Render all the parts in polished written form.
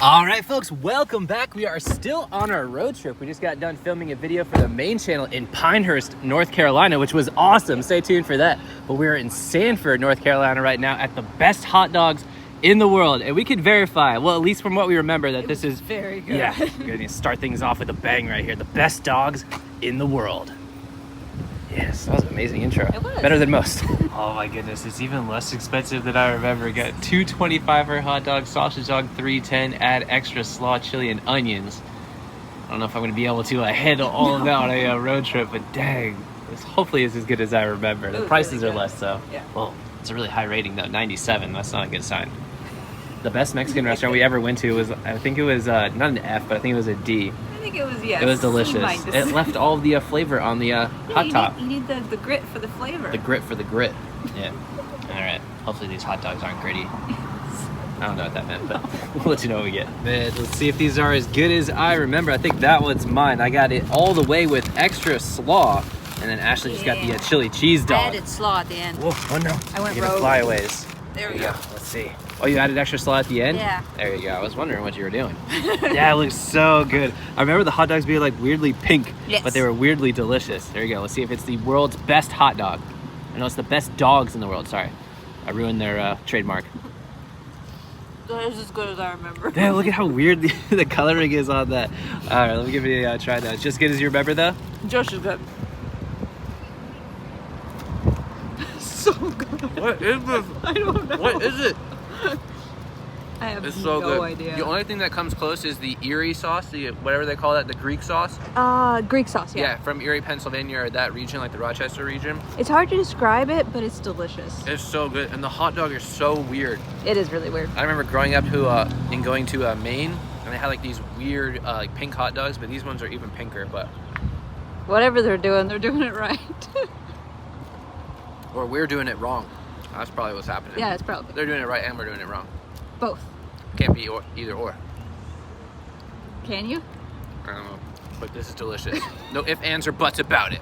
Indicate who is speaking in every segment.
Speaker 1: All right, folks, welcome back. We are still on our road trip. We just got done filming a video for the main channel in Pinehurst, North Carolina, which was awesome. Stay tuned for that. But we're in Sanford, North Carolina right now at the best hot dogs in the world. And we could verify, well, at least from what we remember, that this is
Speaker 2: very good.
Speaker 1: Yeah, we're gonna start things off with a bang right here. The best dogs in the world. Yes, that was an amazing intro.
Speaker 2: It was.
Speaker 1: Better than most. Oh my goodness, it's even less expensive than I remember. Got $2.25 for a hot dog, sausage dog $3.10, add extra slaw, chili, and onions. I don't know if I'm gonna be able to handle all of that on a road trip, but dang, hopefully it's as good as I remember. The prices
Speaker 2: really
Speaker 1: are less though.
Speaker 2: Yeah.
Speaker 1: Well, it's a really high rating though, 97. That's not a good sign. The best Mexican restaurant we ever went to was, I think it was not an F, but I think it was a D.
Speaker 2: I think it was, yes.
Speaker 1: It was delicious. It left all of the flavor on the hot top.
Speaker 2: You need the grit for the flavor.
Speaker 1: The grit for the grit. Yeah. All right. Hopefully these hot dogs aren't gritty. I don't know what that meant, but we'll let you know what we get. Man, let's see if these are as good as I remember. I think that one's mine. I got it all the way with extra slaw. And then Ashley just got the chili cheese dog.
Speaker 2: I added slaw at the end.
Speaker 1: Whoa, oh no.
Speaker 2: I went
Speaker 1: rogue. Flyaways.
Speaker 2: There we go.
Speaker 1: Let's see. Oh, you added extra slaw at the end?
Speaker 2: Yeah.
Speaker 1: There you go. I was wondering what you were doing. Yeah, it looks so good. I remember the hot dogs being like weirdly pink, but they were weirdly delicious. There you go. Let's see if it's the world's best hot dog. I know it's the best dogs in the world. Sorry. I ruined their trademark.
Speaker 2: That is as good as I remember.
Speaker 1: Yeah, look at how weird the coloring is on that. All right, let me give it a try now. It's just as good as you remember though?
Speaker 2: Just as good. So good.
Speaker 1: What is this?
Speaker 2: I don't know.
Speaker 1: What is it?
Speaker 2: I have
Speaker 1: It's so
Speaker 2: no
Speaker 1: good.
Speaker 2: idea.
Speaker 1: The only thing that comes close is the Erie sauce, the whatever they call that, the Greek sauce.
Speaker 2: Greek sauce, yeah.
Speaker 1: Yeah, from Erie, Pennsylvania, or that region, like the Rochester region.
Speaker 2: It's hard to describe it, but it's delicious.
Speaker 1: It's so good, and the hot dog is so weird.
Speaker 2: It is really weird.
Speaker 1: I remember growing up and going to Maine, and they had like these weird like pink hot dogs, but these ones are even pinker. But
Speaker 2: Whatever they're doing it right.
Speaker 1: or we're doing it wrong. That's probably what's happening.
Speaker 2: Yeah, it's probably
Speaker 1: They're doing it right, and we're doing it wrong.
Speaker 2: both.
Speaker 1: Can't be either or.
Speaker 2: Can you?
Speaker 1: I don't know, but this is delicious. No ifs, ands, or buts about it.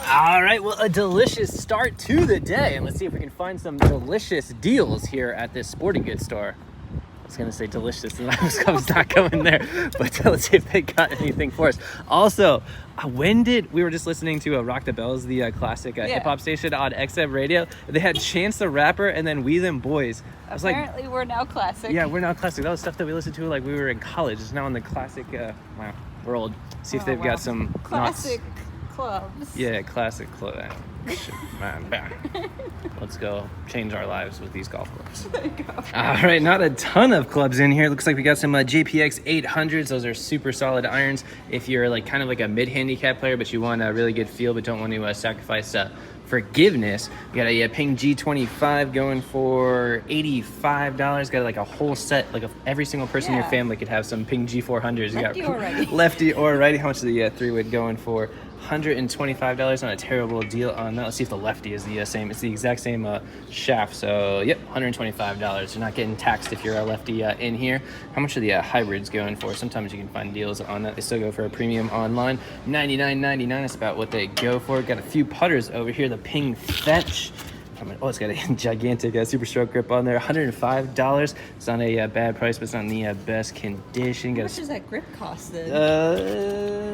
Speaker 1: All right, well, a delicious start to the day. And let's see if we can find some delicious deals here at this sporting goods store. I was gonna say delicious, and I was not going there, but let's see if they got anything for us. Also, we were just listening to Rock the Bells, the classic hip-hop station on XM radio. They had Chance the Rapper and then We Them Boys. I was
Speaker 2: Apparently we're now classic.
Speaker 1: Yeah, we're now classic. That was stuff that we listened to like we were in college. It's now in the classic world. See if they've got some
Speaker 2: classic clubs.
Speaker 1: Yeah, classic club. Let's go change our lives with these golf clubs.
Speaker 2: There you go.
Speaker 1: All right, not a ton of clubs in here. Looks like we got some JPX 800s. Those are super solid irons. If you're like kind of like a mid-handicap player, but you want a really good feel, but don't want to sacrifice forgiveness, we got a Ping G25 going for $85. Got like a whole set, like every single person in your family could have some Ping G400s.
Speaker 2: Lefty or righty.
Speaker 1: Lefty or righty. How much is the 3-wood going for? $125. Not a terrible deal on that. Let's see if the lefty is the same. It's the exact same shaft. So yep, $125. You're not getting taxed if you're a lefty in here. How much are the hybrids going for? Sometimes you can find deals on that. They still go for a premium online. $99.99. That's about what they go for. Got a few putters over here. The Ping Fetch. Oh, it's got a gigantic super stroke grip on there. $105. It's not a bad price, but it's not in the best condition.
Speaker 2: How much does that grip cost then?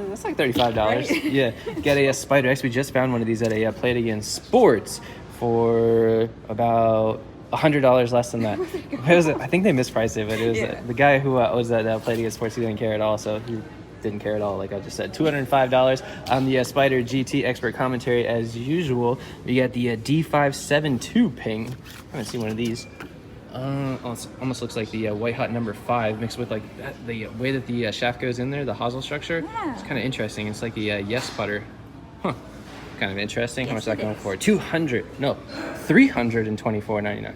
Speaker 1: That's like $35.
Speaker 2: Right?
Speaker 1: Yeah. Got a Spider X. We just found one of these at a Play It Again Sports for about $100 less than that. I think they mispriced it, but it was the guy who was at Play It Again Sports. He didn't care at all, so he didn't care at all, like I just said. $205 on the Spider GT expert commentary as usual. We got the D572 Ping. I haven't seen one of these. It almost looks like the White Hot number 5 mixed with like the way that the shaft goes in there, the hosel structure.
Speaker 2: Yeah.
Speaker 1: It's kind of interesting. It's like the Yes putter. Huh. Kind of interesting.
Speaker 2: Yes,
Speaker 1: how much is that going for? $324.99.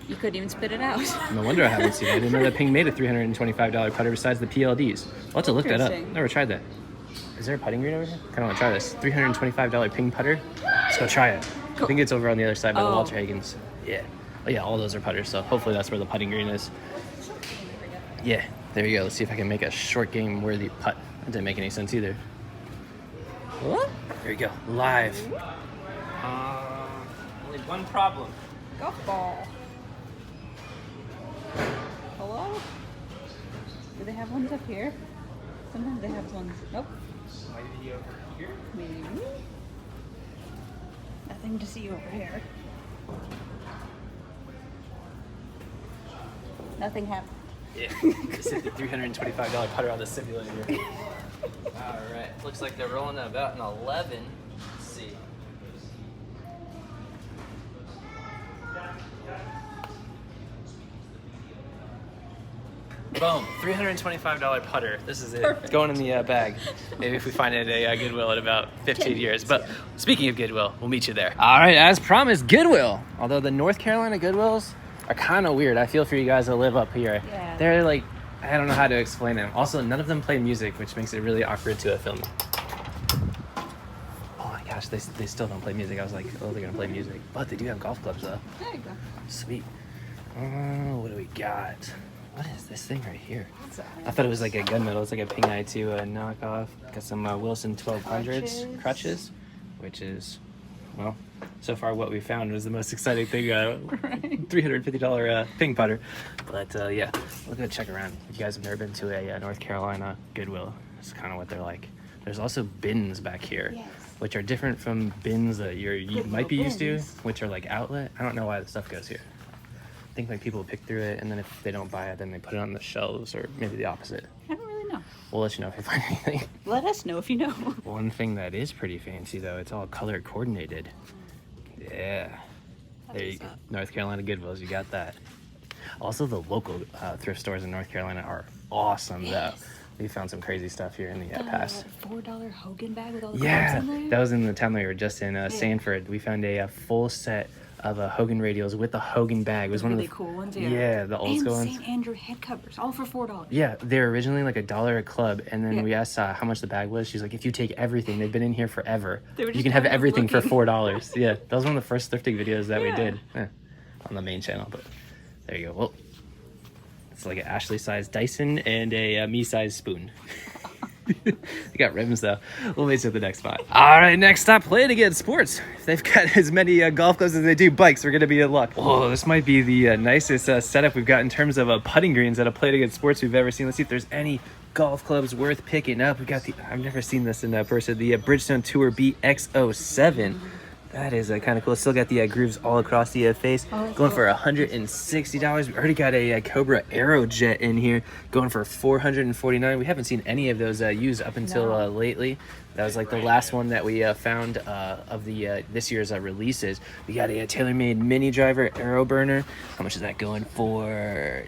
Speaker 2: You couldn't even spit it out.
Speaker 1: No wonder I haven't seen it. I didn't know that Ping made a $325 putter besides the PLDs. I'll have to look that up. Never tried that. Is there a putting green over here? I kind of want to try this. $325 Ping putter. Let's go try it. Cool. I think it's over on the other side by the Walter Hagens. Yeah. Oh yeah, all those are putters, so hopefully that's where the putting green is. Yeah, there you go. Let's see if I can make a short game worthy putt. That didn't make any sense either. What? There you go. Live. Only one problem.
Speaker 2: Golf ball. Do they have ones up here? Sometimes they have ones. Nope.
Speaker 1: Maybe over here.
Speaker 2: Maybe. Nothing to see over here. Nothing happened.
Speaker 1: Yeah, just hit the $325 putter on the simulator. All right, looks like they're rolling at about an 11. Let's see. Boom, $325 putter. This is it.
Speaker 2: Perfect.
Speaker 1: Going in the bag. Maybe if we find it at a Goodwill in about 15 years. But speaking of Goodwill, we'll meet you there. All right, as promised, Goodwill. Although the North Carolina Goodwills are kind of weird. I feel for you guys that live up here.
Speaker 2: Yeah.
Speaker 1: They're like, I don't know how to explain them. Also, none of them play music, which makes it really awkward to film. Oh my gosh, they still don't play music. I was like, oh, they're gonna play music. But they do have golf clubs though.
Speaker 2: There you go.
Speaker 1: Sweet. What do we got? What is this thing right here?
Speaker 2: What's that?
Speaker 1: I thought it was like a gunmetal. It's like a Ping I2 knockoff. Got some Wilson 1200s crutches, which is, well, so far what we found was the most exciting thing.
Speaker 2: Right.
Speaker 1: $350 ping putter. But yeah, we'll go check around. If you guys have never been to a North Carolina Goodwill, it's kind of what they're like. There's also bins back here,
Speaker 2: Yes.
Speaker 1: which are different from bins that you might be used to,
Speaker 2: bins.
Speaker 1: which are like outlet. I don't know why the stuff goes here. I think like people pick through it, and then if they don't buy it, then they put it on the shelves, or maybe the opposite.
Speaker 2: I don't really know.
Speaker 1: We'll let you know if we find anything.
Speaker 2: Let us know if you know.
Speaker 1: One thing that is pretty fancy though, it's all color coordinated. Yeah. There you go. North Carolina Goodwills, you got that. Also, the local thrift stores in North Carolina are awesome though. We found some crazy stuff here in the past.
Speaker 2: $4 Hogan bag with all the
Speaker 1: Yeah,
Speaker 2: clubs in there.
Speaker 1: that was in the town we were just in, Sanford. We found a full set of Hogan radios with the Hogan bag. It was one
Speaker 2: Really
Speaker 1: of the
Speaker 2: cool ones,
Speaker 1: yeah, the old school
Speaker 2: and
Speaker 1: ones.
Speaker 2: St. Andrew head covers, all for $4.
Speaker 1: Yeah, they're originally like $1 a club, and then
Speaker 2: Yeah.
Speaker 1: we asked how much the bag was. She's like, if you take everything, they've been in here forever.
Speaker 2: They were
Speaker 1: You
Speaker 2: just
Speaker 1: can have
Speaker 2: kind of
Speaker 1: everything for
Speaker 2: looking.
Speaker 1: $4. Yeah, that was one of the first thrifting videos that we
Speaker 2: Yeah.
Speaker 1: did on the main channel. But there you go. Well, it's like an Ashley-sized Dyson and a me-sized spoon. They got rims though. We'll wait till the next spot. All right, next up, Play It Again Sports. If they've got as many golf clubs as they do bikes, we're gonna be in luck. Oh, this might be the nicest setup we've got in terms of putting greens at a Play It Again Sports we've ever seen. Let's see if there's any golf clubs worth picking up. We got the, I've never seen this in person, the Bridgestone Tour BX07. That is kind of cool. Still got the grooves all across the face.
Speaker 2: Oh,
Speaker 1: Going for $160. We already got a Cobra Aerojet in here, going for $449. We haven't seen any of those used up until lately. That was like the last one that we found of the this year's releases. We got a TaylorMade mini driver Aero burner. How much is that going for?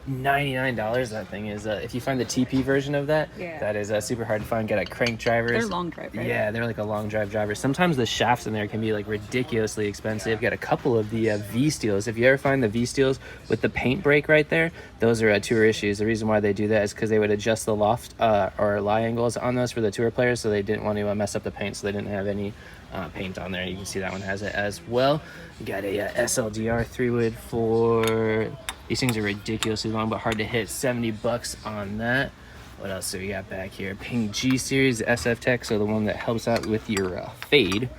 Speaker 1: $99. That thing is if you find the TP version of that, that is super hard to find. Got a crank drivers.
Speaker 2: They're long drive, right?
Speaker 1: Yeah, they're like a long drive driver. Sometimes the shafts in there can be like ridiculously expensive. Got a couple of the V steels. If you ever find the V steels with the paint break right there, those are tour issues. The reason why they do that is because they would adjust the loft or lie angles on those for the tour players, so they didn't want to mess up the paint, so they didn't have any paint on there. You can see that one has it as well. We got a SLDR 3-wood for, these things are ridiculously long but hard to hit, $70 on that. What else do we got back here? Ping G Series SF Tech, so the one that helps out with your fade,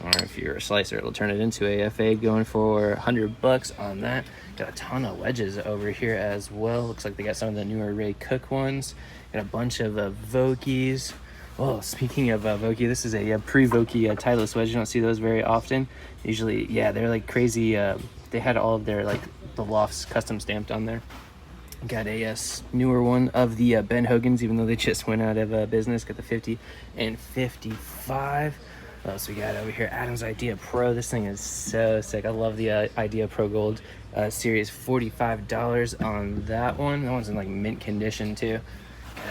Speaker 1: or if you're a slicer, it'll turn it into a fade, going for $100 on that. Got a ton of wedges over here as well. Looks like they got some of the newer Ray Cook ones. Got a bunch of Vokies. Oh, speaking of Vokey, this is a pre-Vokey Titleist wedge. You don't see those very often. Usually, yeah, they're like crazy. They had all of their, like, the lofts custom stamped on there. Got a newer one of the Ben Hogans, even though they just went out of business. Got the 50 and 55. What else we got over here? Adam's Idea Pro. This thing is so sick. I love the Idea Pro Gold series. $45 on that one. That one's in like mint condition too.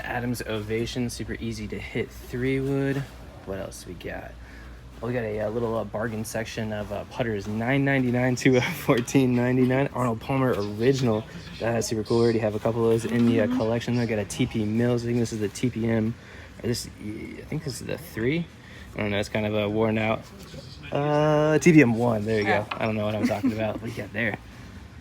Speaker 1: Adam's Ovation, super easy to hit 3-wood. What else we got? Well, we got a little bargain section of putters, $9.99 to $14.99. Arnold Palmer Original. That's super cool. We already have a couple of those in the collection. I got a TP Mills. I think this is the TPM. Or this, I think this is the 3. I don't know. It's kind of worn out. TPM 1. There you go. I don't know what I'm talking about. What do you got there?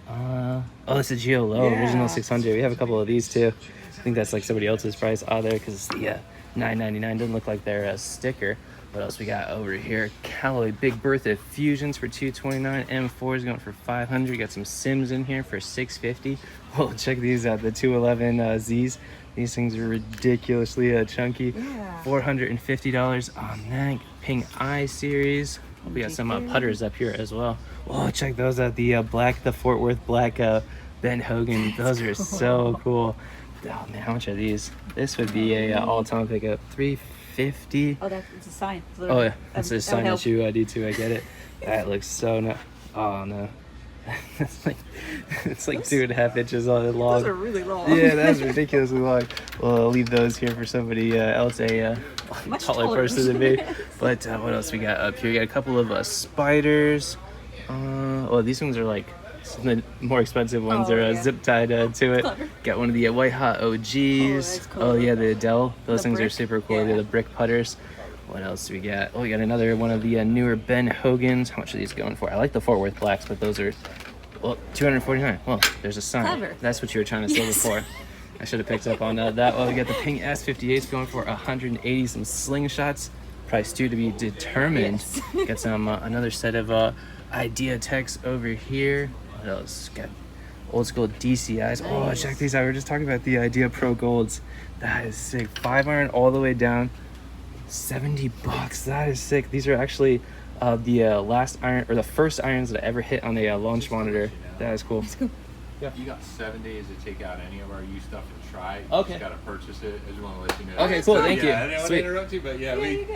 Speaker 1: Oh, it's a Geo Low Original 600. We have a couple of these too. I think that's like somebody else's price out there because the $9.99 doesn't look like they're a sticker. What else we got over here? Callaway Big Bertha Fusions for $229. M4s going for $500. Got some Sims in here for $650. Oh, check these out. The 211 Zs These things are ridiculously chunky.
Speaker 2: Yeah.
Speaker 1: $450 on that Ping Eye series. We got some putters up here as well. Oh, check those out. The Fort Worth black Ben Hogan. Those are so cool. Oh man, how much are these? This would be a all-time pickup. $350.
Speaker 2: Oh, that's a sign.
Speaker 1: Oh yeah, that's a sign that you do too. I get it. That looks so nice. Oh no. it's like 2.5 inches on the long.
Speaker 2: Those are really long.
Speaker 1: Yeah, that's ridiculously long. Well, I'll leave those here for somebody else, a
Speaker 2: Much
Speaker 1: taller person than me. But what else we got up here? We got a couple of spiders. Well, these ones are like some of the more expensive ones. They're zip tied to it.
Speaker 2: Clever.
Speaker 1: Got one of the White Hot OGs.
Speaker 2: that's cool.
Speaker 1: Oh yeah, the Adele. Those things are
Speaker 2: brick.
Speaker 1: super cool.
Speaker 2: Yeah.
Speaker 1: They're the brick putters. What else do we got? Oh, we got another one of the newer Ben Hogans. How much are these going for? I like the Fort Worth blacks, but those are, well, $249. Well, there's a sign.
Speaker 2: Clever.
Speaker 1: That's what you were trying to say before. I should have picked up on that. Well, we got the Ping S58s going for 180. Some slingshots. Price due to be determined.
Speaker 2: Yes.
Speaker 1: Got some another set of Idea Techs over here. What else? Got old school DCIs. Oh, check these out. We were just talking about the Idea Pro Golds. That is sick. 5-iron all the way down. $70. That is sick. These are actually the last iron, or the first irons that I ever hit on a launch monitor. That is cool.
Speaker 3: Yeah. You got 7 days to take out any of our used stuff and try. You
Speaker 1: Okay.
Speaker 3: just gotta purchase it. I just want to let you know.
Speaker 1: Okay, cool. Thank you.
Speaker 3: I didn't want
Speaker 1: Sweet.
Speaker 3: to interrupt you, but yeah,
Speaker 2: Yeah,
Speaker 3: we
Speaker 2: you're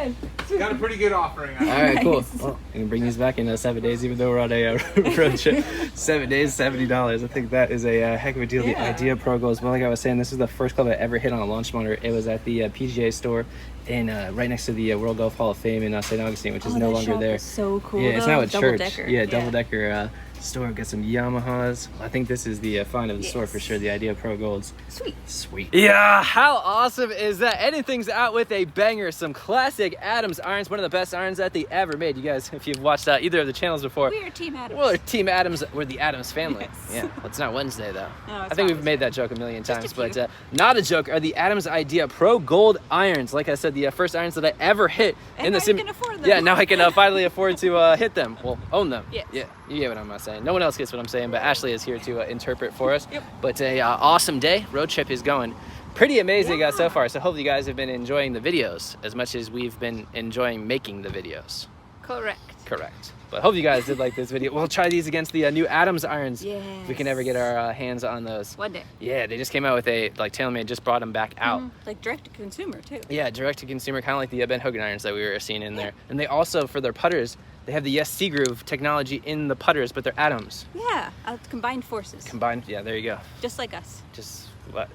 Speaker 2: good.
Speaker 3: got a pretty good offering.
Speaker 1: All right, cool. Well, I can bring these back in 7 days, even though we're on a road trip. 7 days, $70. I think that is a heck of a deal. The
Speaker 2: Yeah.
Speaker 1: Idea Pro Goals. Well, like I was saying, this is the first club I ever hit on a launch monitor. It was at the PGA store in right next to the World Golf Hall of Fame in St. Augustine, which is no
Speaker 2: that
Speaker 1: longer
Speaker 2: shop
Speaker 1: there.
Speaker 2: is so cool.
Speaker 1: Yeah, it's
Speaker 2: though.
Speaker 1: now a church.
Speaker 2: Double-decker.
Speaker 1: Yeah, double-decker store. Got some Yamahas. I think this is the find of the store for sure. The Idea Pro Golds.
Speaker 2: Sweet.
Speaker 1: Sweet. Yeah, how awesome is that? Anything's out with a banger. Some classic Adams irons. One of the best irons that they ever made. You guys, if you've watched either of the channels before.
Speaker 2: We are Team Adams.
Speaker 1: Well, Team Adams. We're the Adams family.
Speaker 2: Yes.
Speaker 1: Yeah. Well, it's not Wednesday though.
Speaker 2: No, it's
Speaker 1: I think
Speaker 2: not
Speaker 1: we've made that joke a million
Speaker 2: Just a
Speaker 1: times,
Speaker 2: few.
Speaker 1: but not a joke. Are the Adams Idea Pro Gold irons? Like I said, the first irons that I ever hit
Speaker 2: And
Speaker 1: in the
Speaker 2: now you can afford them.
Speaker 1: Yeah, now I can finally afford to hit them. Well, own them.
Speaker 2: Yes.
Speaker 1: Yeah. You get what I'm saying. No one else gets what I'm saying, but Ashley is here to interpret for us.
Speaker 2: Yep.
Speaker 1: But a awesome day. Road trip is going pretty amazing so far. So hopefully you guys have been enjoying the videos as much as we've been enjoying making the videos.
Speaker 2: Correct.
Speaker 1: Correct. But hope you guys did like this video. We'll try these against the new Adams irons.
Speaker 2: Yes.
Speaker 1: If we can ever get our hands on those.
Speaker 2: One day.
Speaker 1: Yeah, they just came out with TaylorMade just brought them back out.
Speaker 2: Like direct to consumer too.
Speaker 1: Yeah, direct to consumer, kind of like the Ben Hogan irons that we were seeing in there. And they also, for their putters, they have the SC Groove technology in the putters, but they're Adams.
Speaker 2: Yeah, combined forces.
Speaker 1: Combined, yeah, there you go.
Speaker 2: Just like us.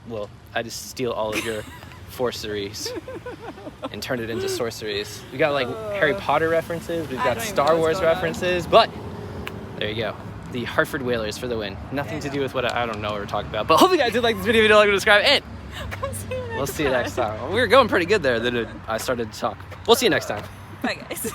Speaker 1: Well, I just steal all of your forceries and turn it into sorceries. We got like Harry Potter references, we've
Speaker 2: I
Speaker 1: got
Speaker 2: don't even
Speaker 1: Star
Speaker 2: know what's
Speaker 1: Wars
Speaker 2: going on.
Speaker 1: references, but there you go. The Hartford Whalers for the win. Nothing to do with what I don't know what we're talking about. But hopefully you guys did like this video. If you don't like, subscribe, and we'll see you next time. We were going pretty good there. Then I started to talk. We'll see you next time.
Speaker 2: Bye guys.